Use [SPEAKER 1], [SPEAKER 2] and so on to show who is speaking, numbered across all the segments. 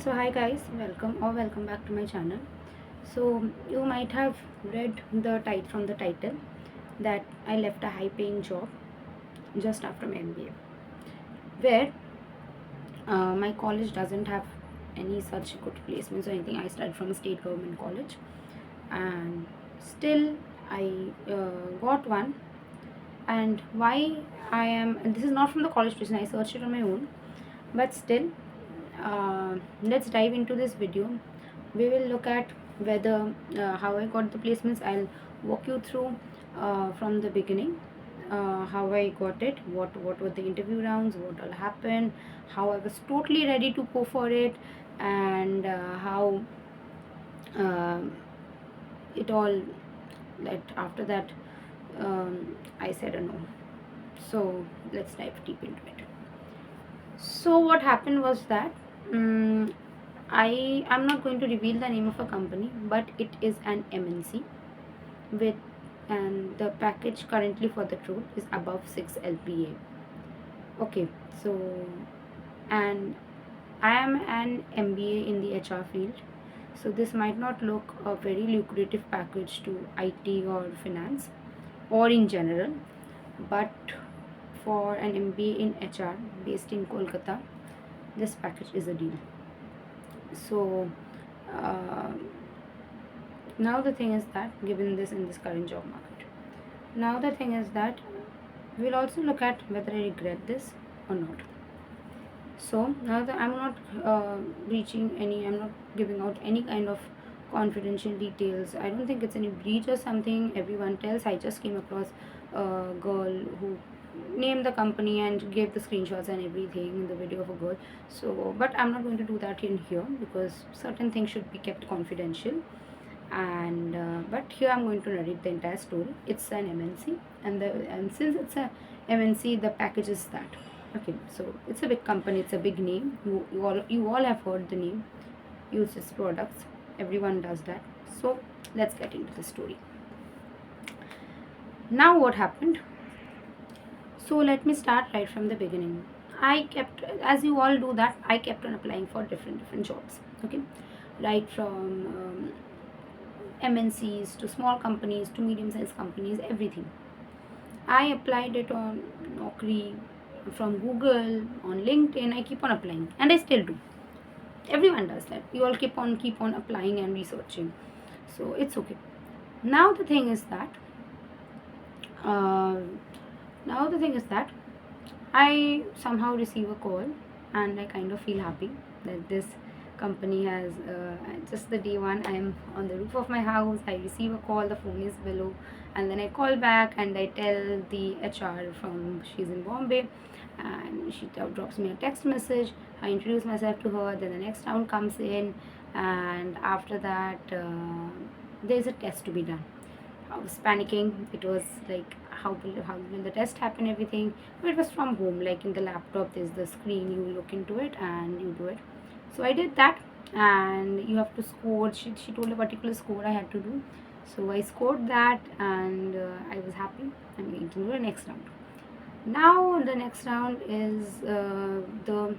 [SPEAKER 1] So hi guys, welcome back to my channel. So you might have read the title from the title that I left a high paying job just after my MBA, where my college doesn't have any such good placements or anything. I studied from a state government college, and still I got one. And why I am, and this is not from the college person, I searched it on my own, but still, let's dive into this video. We will look at whether how I got the placements. I'll walk you through from the beginning, how I got it, what were the interview rounds, what all happened, how I was totally ready to go for it, and how uh, it all, that after that, I said a no. So let's dive deep into it. So what happened was that, I am not going to reveal the name of a company, but it is an MNC with, and the package currently for the role is above 6 LPA. Okay, so, and I am an MBA in the HR field, so this might not look a very lucrative package to IT or finance or in general, but for an MBA in HR based in Kolkata, this package is a deal. So uh, now the thing is that, given this in this current job market, now the thing is that we'll also look at whether I regret this or not. So now that I'm not I'm not giving out any kind of confidential details. I don't think it's any breach or something everyone tells. I just came across a girl who named the company and gave the screenshots and everything in the video of a girl. So, but I'm not going to do that in here because certain things should be kept confidential. And but here I'm going to narrate the entire story. It's an MNC, and since it's a MNC, the package is that. Okay, so it's a big company, it's a big name. You all have heard the name, use its products. Everyone does that. So let's get into the story. Now what happened? So let me start right from the beginning. I kept, as you all do that, I kept on applying for different jobs. Okay, right from MNCs to small companies to medium-sized companies, everything. I applied it on Naukri, from Google, on LinkedIn. I keep on applying, and I still do. Everyone does that. You all keep on applying and researching, so it's okay. Now the thing is that, uh, now the thing is that I somehow receive a call, and I kind of feel happy that this company has, just the day one, I'm on the roof of my house, I receive a call, the phone is below, and then I call back and I tell the HR from, she's in Bombay, and she drops me a text message. I introduce myself to her, then the next round comes in, and after that, there's a test to be done. I was panicking. It was like, how will the test happen, everything. But it was from home, like in the laptop there's the screen, you look into it and you do it. So I did that, and you have to score. She told a particular score I had to do, so I scored that, and I was happy. I'm going to do the next round. Now the next round is, the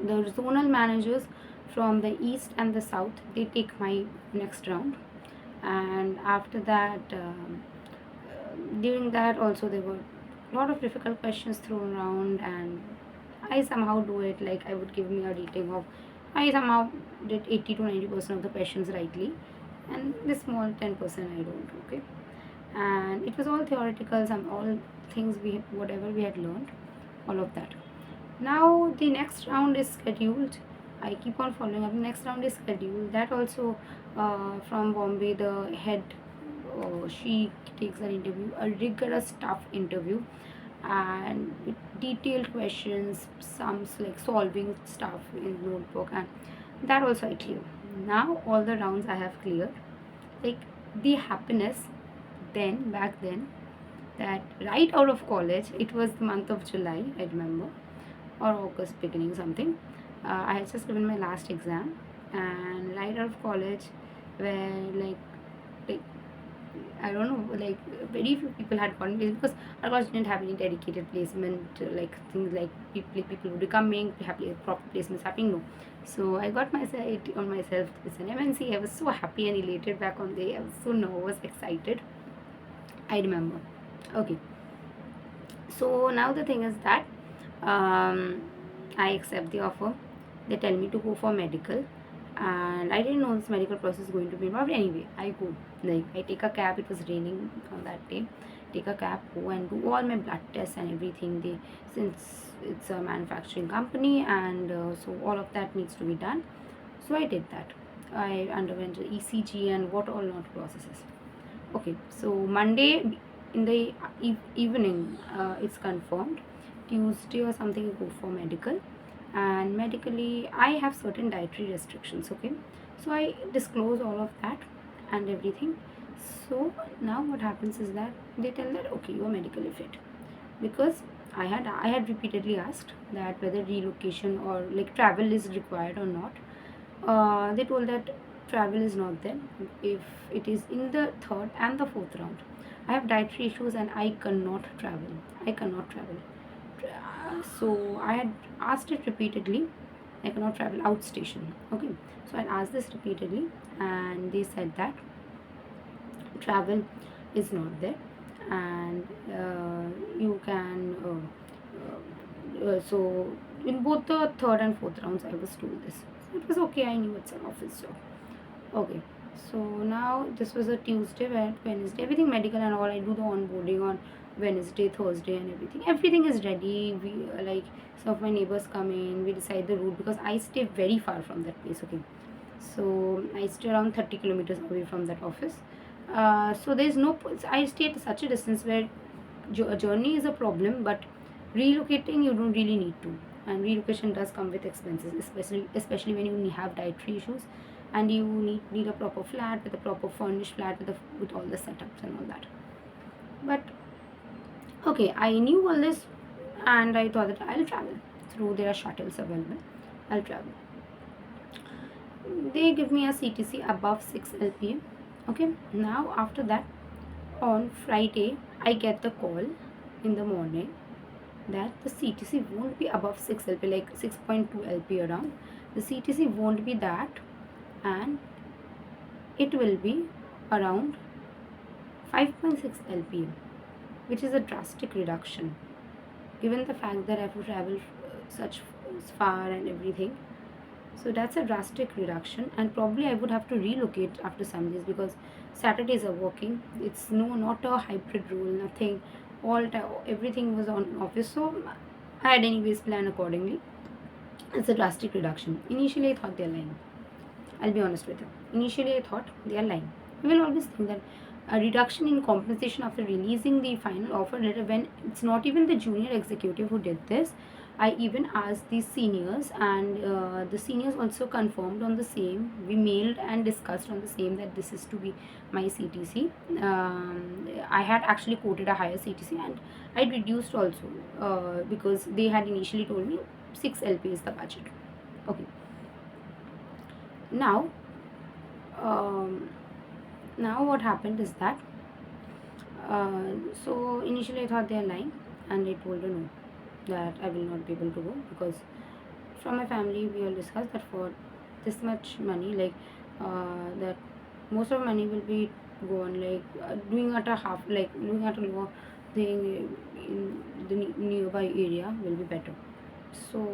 [SPEAKER 1] zonal managers from the east and the south, they take my next round. And after that, during that also there were a lot of difficult questions thrown around, and I somehow do it, like I would give me a rating of, I somehow did 80 to 90% of the questions rightly, and this small 10% I don't. Okay, and it was all theoretical, some all things, we whatever we had learned, all of that. Now the next round is scheduled. I keep on following up. Next round is scheduled. That also, from Bombay, the head, she takes an interview, a rigorous, tough interview, and with detailed questions, some like solving stuff in notebook, and that also I clear. Now all the rounds I have cleared. Like, the happiness then, back then, that right out of college, it was the month of July, I remember, or August beginning something. I had just given my last exam, and right out of college, where like I don't know, like very few people had gotten placement because our college didn't have any dedicated placement, like things like people would be coming to have proper placements happening. No, so I got myself on myself with an MNC. I was so happy and elated back on the day. I was so nervous, excited. I remember. Okay, so now the thing is that um, I accept the offer. They tell me to go for medical, and I didn't know this medical process is going to be involved. Anyway, I go, like I take a cab. It was raining on that day. Take a cab, go and do all my blood tests and everything. They, since it's a manufacturing company, and so all of that needs to be done. So I did that. I underwent the ECG and what all not processes. Okay, so Monday in the evening, it's confirmed. Tuesday or something, you go for medical, and medically, I have certain dietary restrictions. Okay, so I disclose all of that and everything. So now what happens is that they tell that okay, you are medically fit, because I had repeatedly asked that whether relocation or like travel is required or not. They told that travel is not there if it is in the third and the fourth round. I have dietary issues and I cannot travel. I cannot travel. So I had asked it repeatedly. I cannot travel outstation. Okay. So I asked this repeatedly, and they said that travel is not there, and you can. So in both the third and fourth rounds, I was told this. So it was okay. I knew it's an office job. Okay, so now this was a Tuesday, where Wednesday, everything medical and all. I do the onboarding on Wednesday, Thursday, and everything. Everything is ready. We like some of my neighbors come in. We decide the route because I stay very far from that place. Okay, so I stay around 30 kilometers away from that office. So there's no. I stay at such a distance where a journey is a problem, but relocating you don't really need to. And relocation does come with expenses, especially when you have dietary issues, and you need a proper flat with a proper furnished flat with all the setups and all that. But okay, I knew all this, and I thought that I'll travel through, there are shuttles available. I'll travel. They give me a CTC above 6 LPA. Okay, now after that, on Friday, I get the call in the morning that the CTC won't be above 6 LP, like 6.2 LP around. The CTC won't be that, and it will be around 5.6 LPM, which is a drastic reduction given the fact that I have to travel such far and everything. So that's a drastic reduction, and probably I would have to relocate after some days because Saturdays are working. It's not a hybrid rule, nothing. All time, everything was on office, so I had anyways planned accordingly. It's a drastic reduction. Initially, I thought they're lying. I'll be honest with you. Initially, I thought they are lying. You will always think that a reduction in compensation after releasing the final offer letter, when it's not even the junior executive who did this. I even asked the seniors, and the seniors also confirmed on the same. We mailed and discussed on the same that this is to be my CTC. I had actually quoted a higher CTC, and I reduced also because they had initially told me 6 LP is the budget. Okay, now um, now what happened is that so initially I thought they are lying, and I told her no, that I will not be able to go because from my family we all discussed that for this much money, like that most of the money will be gone, like doing at a half, like doing at a lower thing in the nearby area will be better. So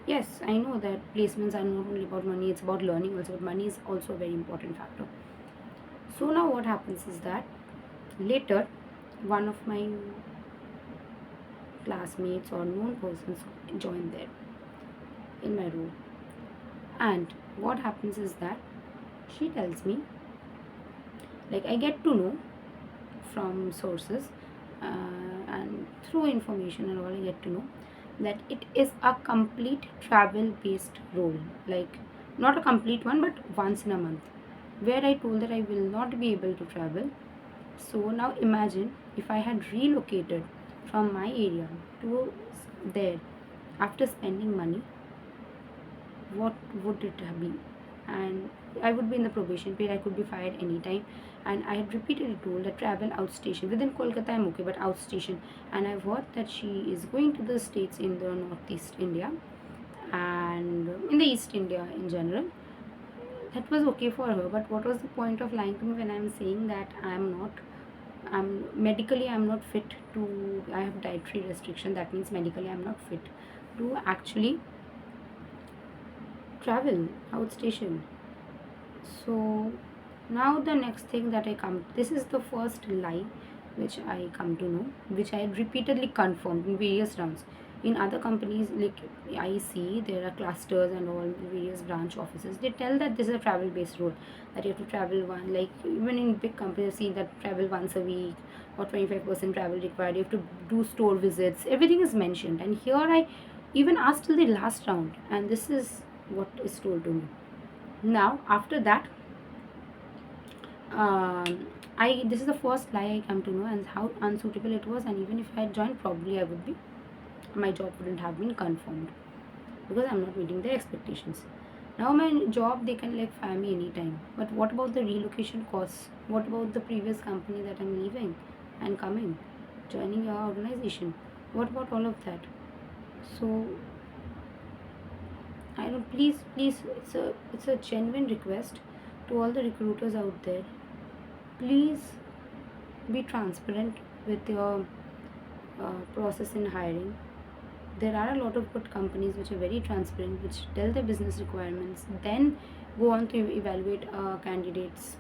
[SPEAKER 1] yes, I know that placements are not only about money, it's about learning also, but money is also a very important factor. So now what happens is that later one of my classmates or known persons join there in my room, and what happens is that she tells me, like I get to know from sources and through information and all, I get to know that it is a complete travel based role, like not a complete one but once in a month, where I told that I will not be able to travel. So now imagine if I had relocated from my area to there after spending money, what would it have been? and I would be in the probation period. I could be fired anytime. And I had repeatedly told that travel outstation within Kolkata I'm okay, but outstation. And I've heard that she is going to the states in the northeast India and in the East India in general. That was okay for her, but what was the point of lying to me when I'm saying that I'm medically I'm not fit to, I have dietary restriction, that means medically I'm not fit to actually travel outstation. So now the next thing that I come, this is the first lie which I come to know, which I had repeatedly confirmed in various rounds. In other companies, like I see there are clusters and all various branch offices. They tell that this is a travel based role, that you have to travel one, like even in big companies, see that travel once a week or 25% travel required. You have to do store visits. Everything is mentioned, and here I even asked till the last round, and this is what is told to me. Now after that, I this is the first lie I come to know, and how unsuitable it was. And even if I had joined, probably I would be, my job wouldn't have been confirmed because I'm not meeting their expectations. Now my job, they can like fire me anytime. But what about the relocation costs? What about the previous company that I'm leaving and coming, joining your organization? What about all of that? So I don't, please, it's a genuine request to all the recruiters out there. Please be transparent with your process in hiring. There are a lot of good companies which are very transparent, which tell their business requirements, then go on to evaluate candidates'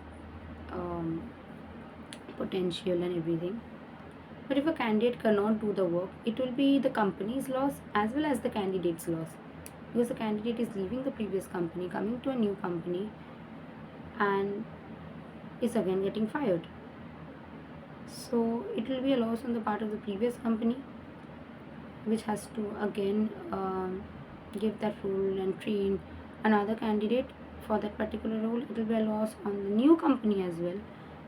[SPEAKER 1] um, potential and everything. But if a candidate cannot do the work, it will be the company's loss as well as the candidate's loss, because the candidate is leaving the previous company, coming to a new company, and is again getting fired. So it will be a loss on the part of the previous company, which has to again give that role and train another candidate for that particular role. It will be a loss on the new company as well,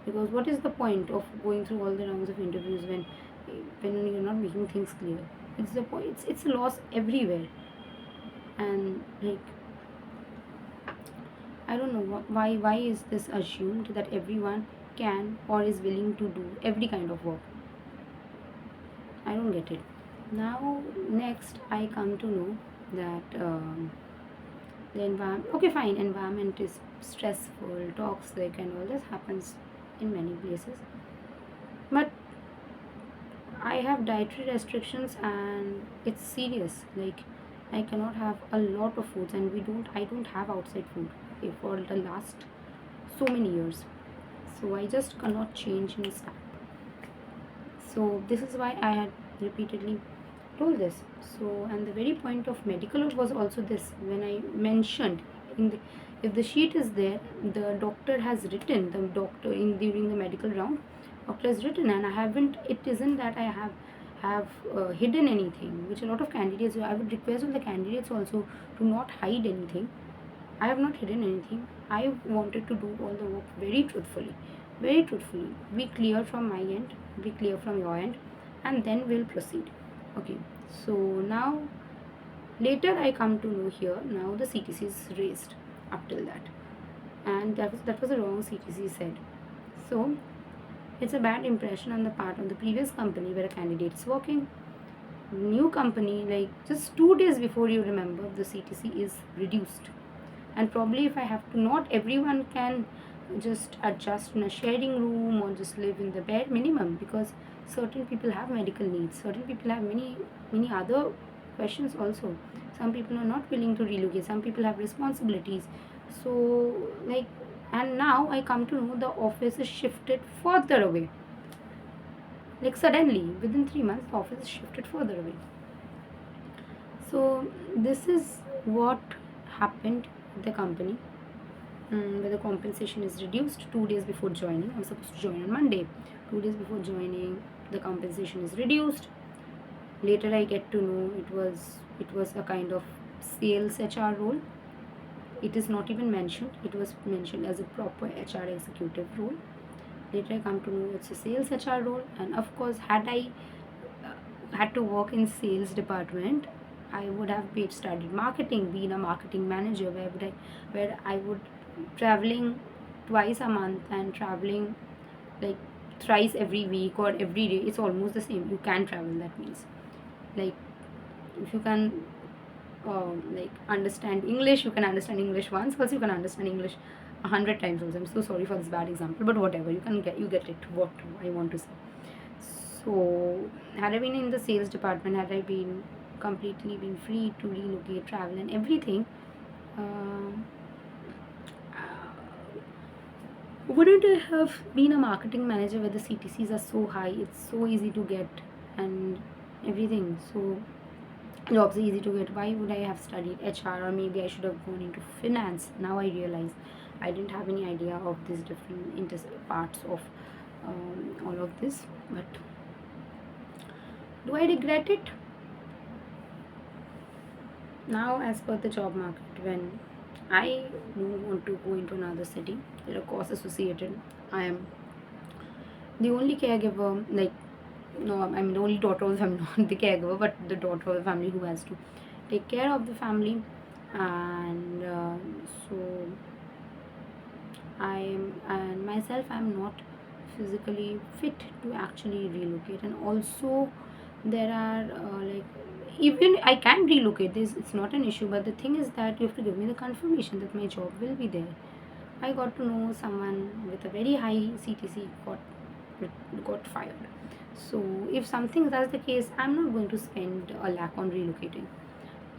[SPEAKER 1] because what is the point of going through all the rounds of interviews when you're not making things clear? It's the point. It's a loss everywhere. And like, I don't know why is this assumed that everyone can or is willing to do every kind of work. I don't get it. Now, next, I come to know that the environment, okay, fine, environment is stressful, toxic, and all this happens in many places. But I have dietary restrictions, and it's serious. Like, I cannot have a lot of foods, and I don't have outside food for the last so many years. So I just cannot change in snap. So this is why I had repeatedly told this. So, and the very point of medical was also this, when I mentioned in the, if the sheet is there, the doctor has written, the doctor in during the medical round, doctor has written, and I haven't, it isn't that I have hidden anything, which a lot of candidates, I would request all the candidates also to not hide anything. I have not hidden anything. I wanted to do all the work very truthfully, very truthfully. Be clear from my end, be clear from your end, and then we'll proceed. Okay, so now later I come to know here, now the CTC is raised up till that, and that was a wrong CTC said. So it's a bad impression on the part of the previous company where a candidate is working. New company, like just 2 days before, you remember, the CTC is reduced. And probably if I have to, not everyone can just adjust in a sharing room or just live in the bare minimum, because certain people have medical needs, certain people have many other questions also. Some people are not willing to relocate, some people have responsibilities. So like, and now I come to know the office is shifted further away. Like suddenly within 3 months the office is shifted further away. So this is what happened with the company, where the compensation is reduced 2 days before joining. I'm supposed to join on Monday. 2 days before joining, the compensation is reduced. Later I get to know it was a kind of sales HR role. It is not even mentioned. It was mentioned as a proper HR executive role. Later I come to know it's a sales HR role, and of course, had I had to work in sales department, I would have studied marketing, been a marketing manager, where I would traveling twice a month and traveling like thrice every week or every day. It's almost the same. You can travel. That means, like, if you can like understand English, you can understand English once. Also, you can understand English 100 times. Also, I'm so sorry for this bad example, but whatever. You get it. What I want to say. So, had I been in the sales department, had I been completely been free to relocate, travel, and everything, um, wouldn't I have been a marketing manager where the CTCs are so high? It's so easy to get and everything. So jobs are easy to get. Why would I have studied HR, or maybe I should have gone into finance? Now I realize I didn't have any idea of these different parts of all of this. But do I regret it? Now, as per the job market, when I do want to go into another city, there are costs associated. I am the only caregiver, like, no, I'm the only daughter of the family, not the caregiver, but the daughter of the family who has to take care of the family. And so and myself, I'm not physically fit to actually relocate. And also, there are even I can relocate. This It's not an issue, but the thing is that you have to give me the confirmation that my job will be there. I got to know someone with a very high CTC got fired. So if something that's the case, I'm not going to spend a lakh on relocating.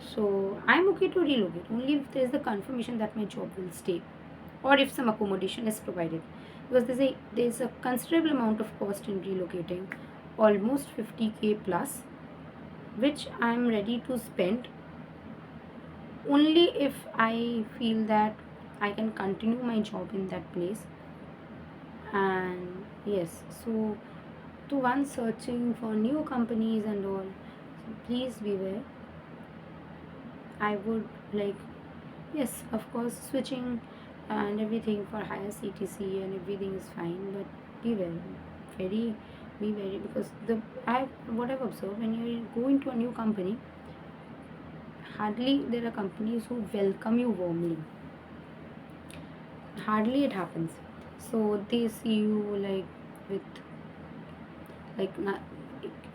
[SPEAKER 1] So I'm okay to relocate only if there is the confirmation that my job will stay, or if some accommodation is provided. Because there's a considerable amount of cost in relocating, almost 50K plus, which I'm ready to spend only if I feel that I can continue my job in that place. And yes, so to one searching for new companies and all, so please beware. I would like, yes, of course, switching and everything for higher CTC and everything is fine, but beware, very be very, because what I've observed, when you go into a new company, hardly there are companies who welcome you warmly. Hardly it happens. So they see you like with like ना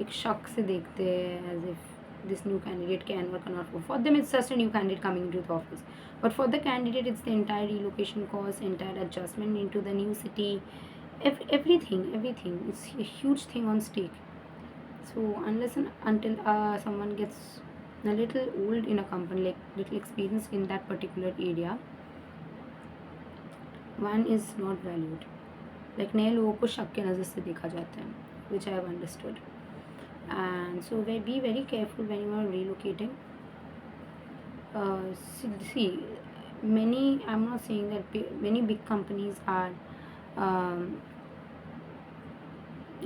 [SPEAKER 1] एक शक से देखते हैं, as if this new candidate can or cannot work. For them, it's just a new candidate coming into the office. But for the candidate, it's the entire relocation cost, entire adjustment into the new city, everything. It's a huge thing on stake. So unless and until someone gets a little old in a company, like little experienced in that particular area, one is not valued. Like नए लोगों को शक के नज़र से देखा जाता है, which I have understood. And so be very careful when you are relocating. See, many, I'm not saying that many big companies are um,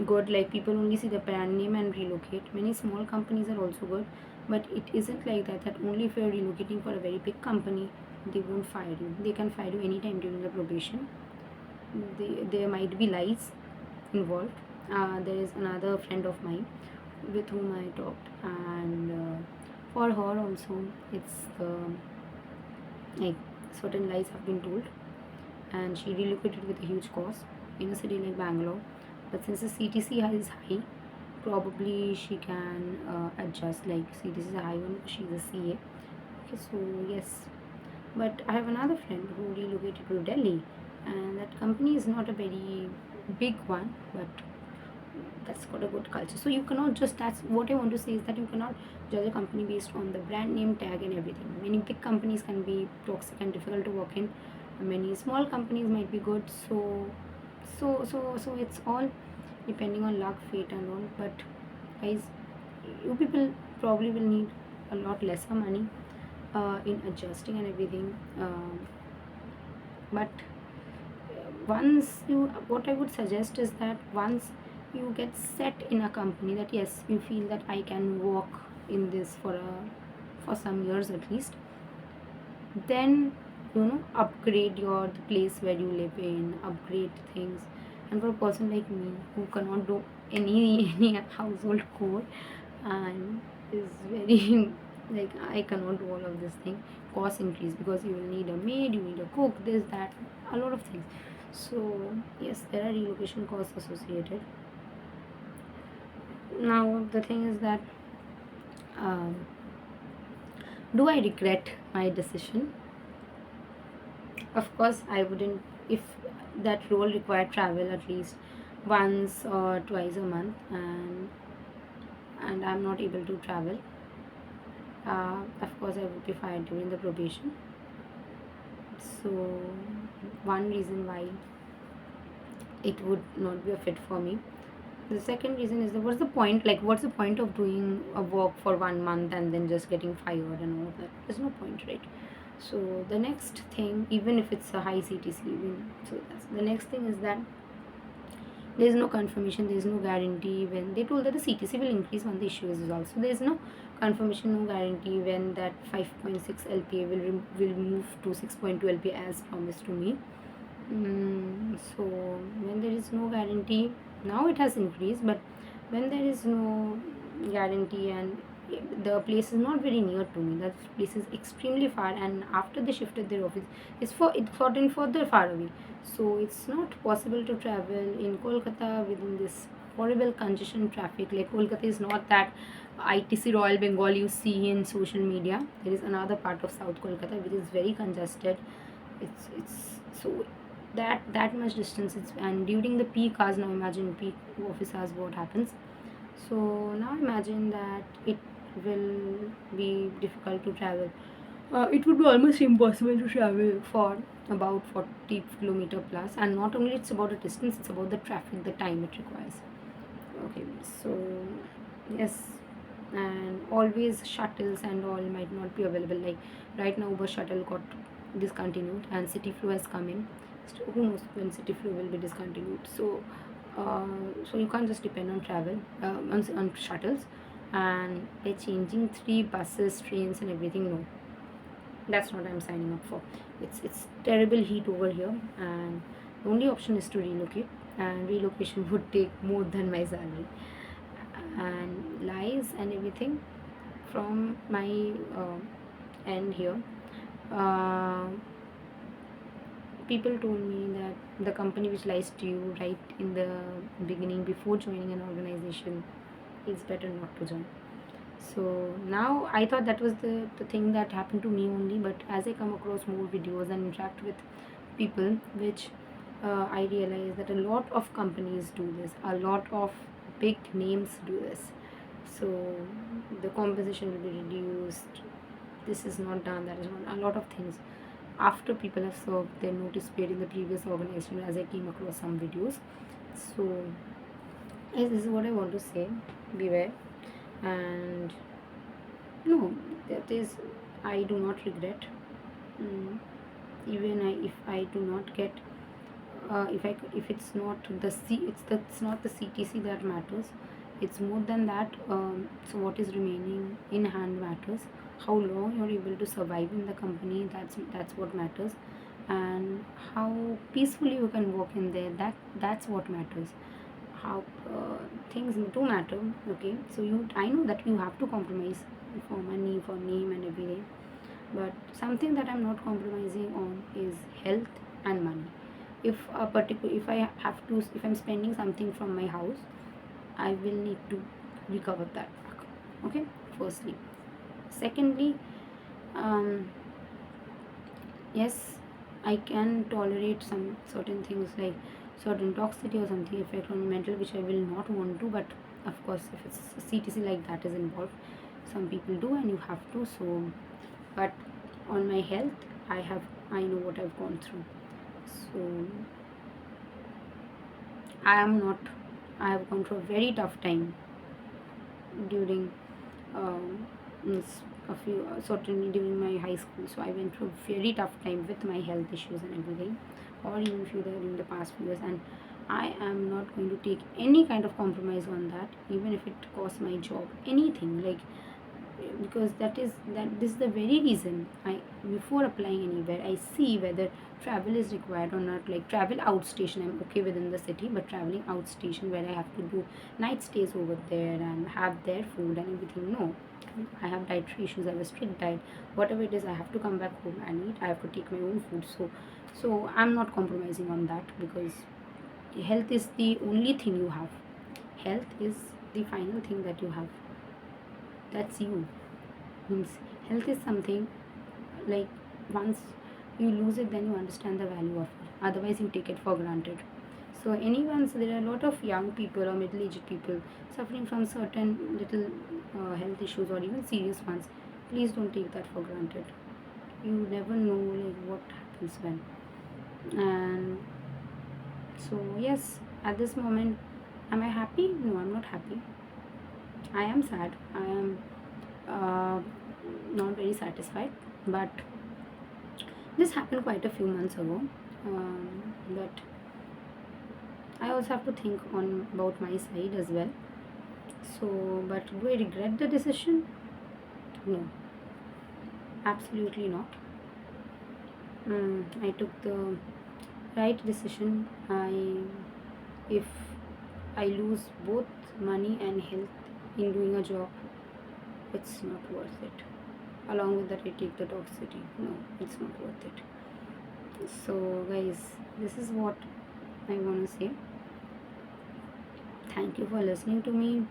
[SPEAKER 1] good, like people only see the brand name and relocate. Many small companies are also good, but it isn't like that only if you're relocating for a very big company, they won't fire you. They can fire you anytime during the probation. There might be lies involved. There is another friend of mine with whom I talked, and for her also, it's like certain lies have been told, and she relocated with a huge cost in a city like Bangalore. But since the CTC is high, probably she can adjust. Like CTC is a high one, she's a CA. Okay, so yes. But I have another friend who relocated to Delhi, and that company is not a very big one, but that's got a good culture. So you cannot just, that's what I want to say, is that you cannot judge a company based on the brand name tag and everything. Many big companies can be toxic and difficult to work in. Many small companies might be good. So it's all depending on luck, fate and all. But guys, you people probably will need a lot lesser money in adjusting and everything. But once you what I would suggest is that once you get set in a company, that yes, you feel that I can work in this for some years at least, then upgrade the place where you live in, upgrade things. And for a person like me who cannot do any any household chore and is very Like I cannot do all of this thing. Cost increase because you will need a maid, you need a cook, this, that, a lot of things. So yes, there are relocation costs associated. Now the thing is that, um, do I regret my decision? Of course I wouldn't. If that role required travel at least once or twice a month, and I'm not able to travel, of course I would be fired during the probation. So one reason why it would not be a fit for me. The second reason is that what's the point? Like, what's the point of doing a work for 1 month and then just getting fired and all of that? There's no point, right? So the next thing, even if it's a high CTC, even so, that's the next thing is that there's no confirmation, there's no guarantee when they told that the CTC will increase when the issue is resolved. So there's no confirmation, no guarantee when that 5.6 LPA will move to 6.2 LPA as promised to me. So when there is no guarantee, now it has increased, but when there is no guarantee and the place is not very near to me, that place is extremely far, and after they shifted their office, it's gotten further far away. So it's not possible to travel in Kolkata within this horrible congestion traffic. Like Kolkata is not that ITC Royal Bengal you see in social media. There is another part of South Kolkata which is very congested. It's so that much distance. It's, and during the peak hours, now imagine peak office hours what happens. So now imagine that it will be difficult to travel. It would be almost impossible to travel for about 40 kilometer plus, and not only it's about the distance, it's about the traffic, the time it requires. Okay, so yes, and always shuttles and all might not be available. Like right now Uber shuttle got discontinued and City Flow has come in. So who knows when City Flow will be discontinued. So so you can't just depend on travel, on shuttles, and they're changing 3 buses, trains and everything. No, that's not I'm signing up for. It's terrible heat over here, and the only option is to relocate, and relocation would take more than my salary. And lies and everything from my end here. uh, People told me that the company which lies to you right in the beginning before joining an organization, it's better not to join. So now I thought that was the thing that happened to me only, but as I come across more videos and interact with people, which I realize that a lot of companies do this, a lot of big names do this. So the compensation will be reduced, this is not done, that is not, a lot of things after people have served their notice period in the previous organization, as I came across some videos. So yes, this is what I want to say. Beware. And no, that is, I do not regret. mm, Even if I do not get, if it's not the it's not the CTC that matters. It's more than that. So what is remaining in hand matters. How long you're able to survive in the company, that's what matters. And how peacefully you can work in there, that's what matters. How things do matter. Okay, so I know that you have to compromise for money, for name and everything, but something that I'm not compromising on is health and money. If I have to, if I'm spending something from my house, I will need to recover that back. Okay, firstly. Secondly, um, yes, I can tolerate some certain things like certain toxicity or something effect on mental, which I will not want to. But of course, if it's a CTC like that is involved, some people do and you have to. So but on my health, I know what I've gone through. So I am not, I have gone through a very tough time during means a few certainly during my high school. So I went through a very tough time with my health issues and everything, or even few there in the past few years, and I am not going to take any kind of compromise on that, even if it costs my job, anything. Like because that this is the very reason I, before applying anywhere, I see whether travel is required or not. Like travel outstation, I'm okay within the city, but traveling outstation where I have to do night stays over there and have their food and everything, no. I have dietary issues, I have a strict diet. Whatever it is, I have to come back home and eat. I have to take my own food. So I'm not compromising on that, because health is the only thing you have. Health is the final thing that you have. That's you. Means health is something, like, once you lose it, then you understand the value of it. Otherwise you take it for granted. So anyone, so there are a lot of young people or middle-aged people suffering from certain little health issues or even serious ones. Please don't take that for granted. You never know like what happens when. And so yes, at this moment, am I happy? No, I'm not happy. I am sad. I am uh, not very satisfied. But this happened quite a few months ago. But I also have to think on about my side as well. So, but do I regret the decision? No, absolutely not. I took the right decision. If I lose both money and health in doing a job, it's not worth it. Along with that, I take the toxicity. No, it's not worth it. So, guys, this is what I want to say. Thank you for listening to me.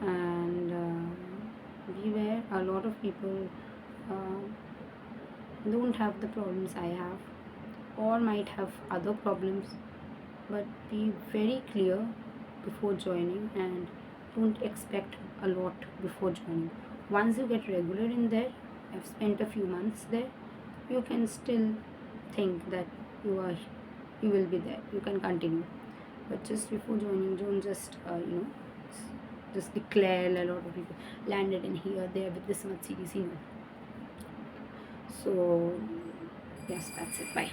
[SPEAKER 1] And beware, a lot of people uh, don't have the problems I have, or might have other problems. But be very clear before joining, and don't expect a lot before joining. Once you get regular in there, I've spent a few months there, you can still think that you are you will be there, you can continue. But just before joining, don't just just declare. A lot of people landed in here there with this much CDC. No. So yes, that's it. Bye.